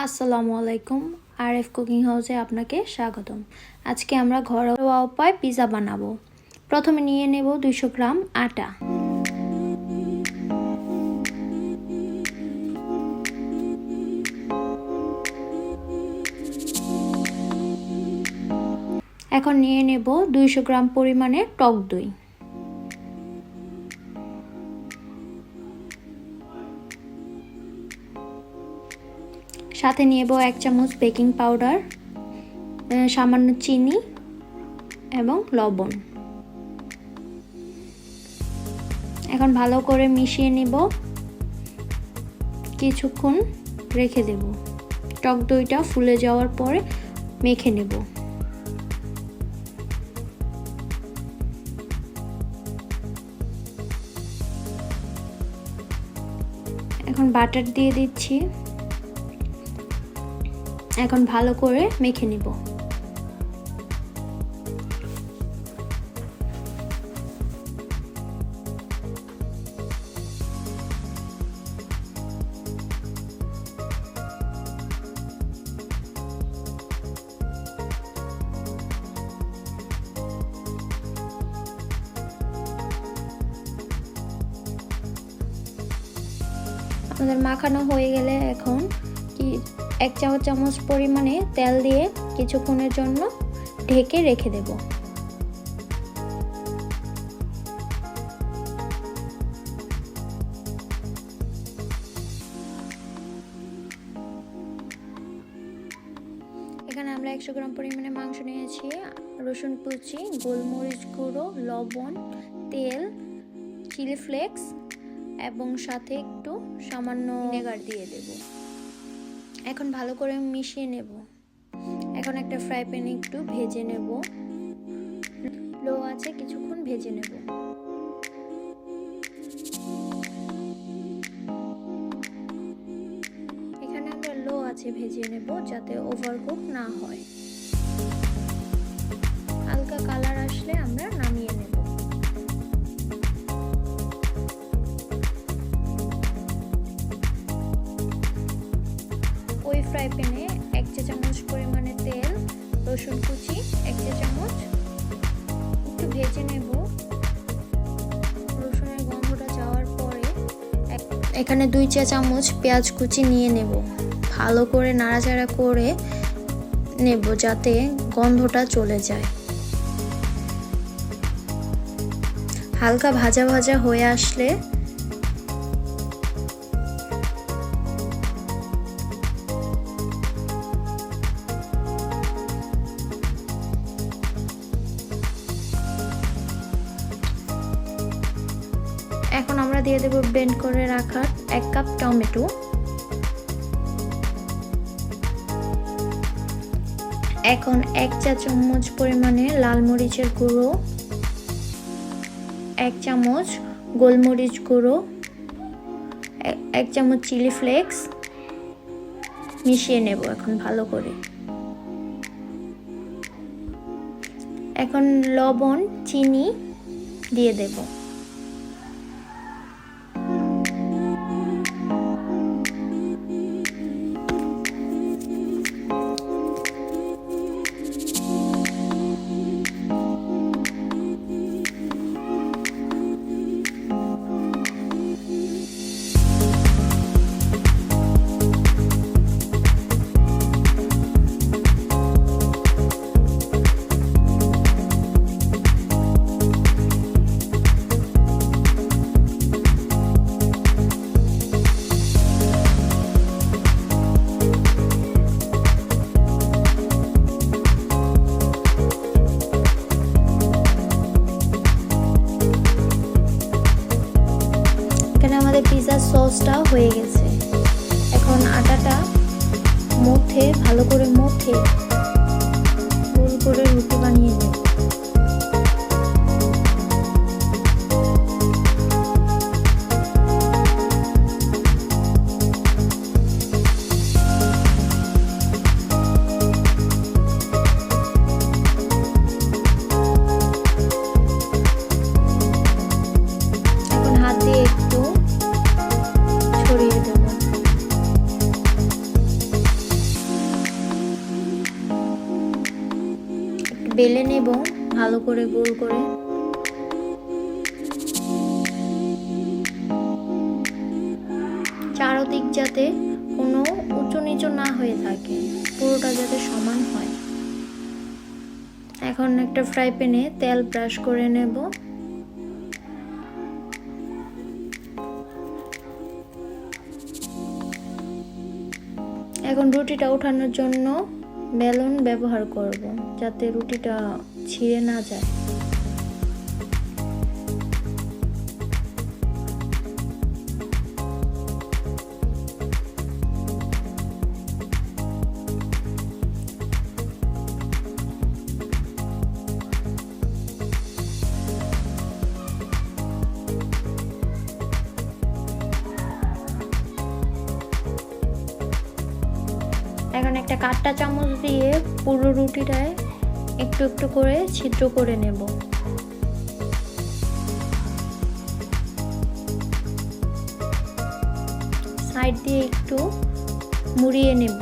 আসসালামু আলাইকুম। RF cooking হাউসে আপনাকে স্বাগতম। আজকে আমরা ঘরোয়া উপায়ে পিৎজা বানাবো। প্রথমে নিয়ে নেব 200 গ্রাম আটা। এখন নিয়ে নেব 200 গ্রাম পরিমাণে টক দই। সাথে নিয়ে নেব 1 চামচ বেকিং পাউডার, সামান্য চিনি এবং লবণ। এখন ভালো করে মিশিয়ে নেব, কিছুক্ষণ রেখে দেব। টক দইটা ফুলে যাওয়ার পরে মেখে নেব। এখন বাটার দিয়ে দিচ্ছি। এখন ভালো করে মেখে নিব। আমাদের মাখানো হয়ে গেলে এখন 1 চামচ পরিমাণে তেল দিয়ে কিছুক্ষণের জন্য ঢেকে রেখে দেব। এখানে আমরা 100 গ্রাম পরিমাণে মাংস নিয়েছি। রসুন কুচি, গোলমরিচ গুঁড়ো, লবণ, তেল, চিলি ফ্লেক্স এবং সাথে একটু সামান্য ভিনেগার দিয়ে দেব। এখন ভালো করে মিশিয়ে নেব। এখন একটা ফ্রাই প্যানে একটু ভেজে নেব। লো আছে কিছুক্ষণ ভেজে নেব। এখানে আমরা লো আছে ভেজে নেব যাতে ওভারকুক না হয়। হালকা কালার আসলে আমরা নামিয়ে নেব। ওই ফ্রাই প্যানে 1 চা চামচ পরিমাণে তেল, রসুন কুচি 1 চা চামচ একটু ভেজে নেব। রসুনের গন্ধটা যাওয়ার পরে এখানে 2 চা চামচ পেঁয়াজ কুচি নিয়ে নেব। ভালো করে নাড়াচাড়া করে নেব যাতে গন্ধটা চলে যায়। হালকা ভাজা ভাজা হয়ে আসলে এখন আমরা দিয়ে দেব ব্লেন্ড করে রাখা 1 কাপ টমেটো। এখন 1 চা চামচ পরিমাণে লাল মরিচের গুঁড়ো, 1 চামচ গোলমরিচ গুঁড়ো, 1 চামচ চিলি ফ্লেক্স মিশিয়ে নেব এখন ভালো করে। এখন লবণ, চিনি দিয়ে দেব। আমাদের পিৎজা সসটা হয়ে গেছে। এখন আটাটা ভালো করে মথে গোল করে রুটি বানিয়ে নেব। এখন হাত দিয়ে একটু ছড়িয়ে দেব। বেলে নেব ভালো করে গোল করে। চারদিক যাতে কোনো উঁচু নিচু না হয়ে থাকে, পুরোটা যাতে সমান হয়। এখন একটা ফ্রাই প্যানে তেল ব্রাশ করে নেব। এখন রুটিটা ওঠানোর জন্য বেলুন ব্যবহার করব, যাতে রুটিটা ছিঁড়ে না যায়। এখন একটা কাঁটা চামচ দিয়ে পুরো রুটিটায় একটু একটু করে ছিদ্র করে নেব। সাইড দিয়ে একটু মুড়িয়ে নেব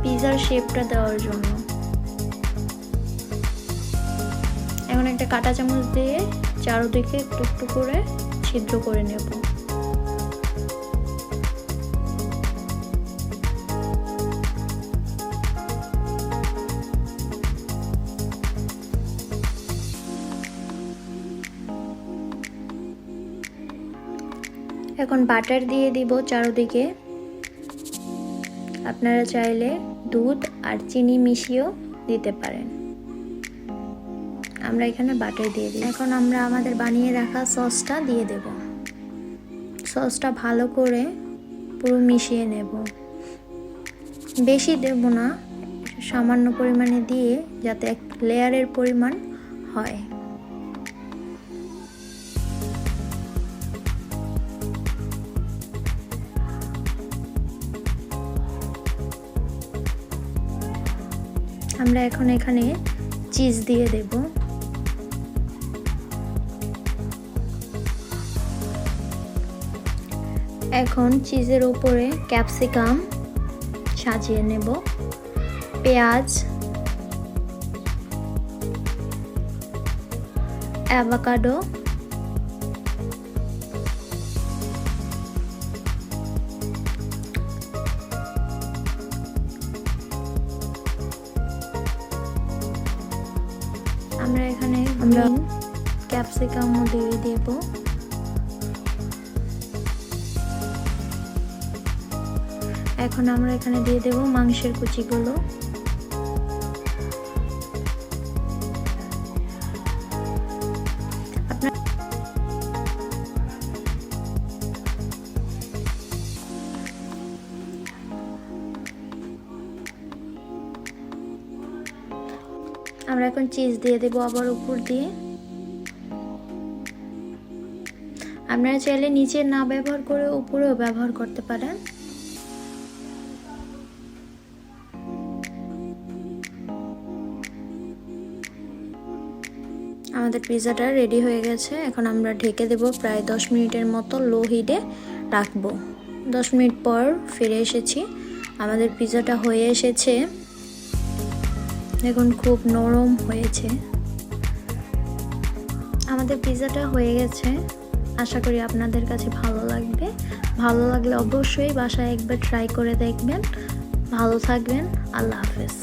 পিজার শেপটা দেওয়ার জন্য। এখন একটা কাঁটা চামচ দিয়ে চারদিকে একটু একটু করে ছিদ্র করে নেব। এখন বাটার দিয়ে দিব চারদিকে। আপনারা চাইলে দুধ আর চিনি মিশিয়েও দিতে পারেন, আমরা এখানে বাটার দিয়ে দিই। এখন আমরা আমাদের বানিয়ে রাখা সসটা দিয়ে দেব। সসটা ভালো করে পুরো মিশিয়ে নেব, বেশি দেব না, সামান্য পরিমাণে দিয়ে যাতে এক লেয়ারের পরিমাণ হয়। আমরা এখন এখানে চিজ দিয়ে দেব। এখন চিজের উপরে ক্যাপসিকাম সাজিয়ে নেব, পেঁয়াজ, অ্যাভোকাডো, আমরা এখানে ক্যাপসিকামও দিয়ে দেব। এখন আমরা এখানে দিয়ে দেব মাংসের কুচিগুলো। আমরা এখন চিজ দিয়ে দেব আবার উপর দিয়ে। আপনারা চাইলে নিচে না ব্যবহার করে উপরেও ব্যবহার করতে পারেন। আমাদের পিজাটা রেডি হয়ে গেছে। এখন আমরা ঢেকে দেব, প্রায় 10 মিনিটের মতো লো হিটে রাখবো। 10 মিনিট পর ফিরে এসেছি, আমাদের পিজাটা হয়ে এসেছে। দেখুন খুব নরম হয়েছে। আমাদের পিজাটা হয়ে গেছে, আশা করি আপনাদের কাছে ভালো লাগবে। ভালো লাগলে অবশ্যই বাসায় একবার ট্রাই করে দেখবেন। ভালো থাকবেন, আল্লাহ হাফেজ।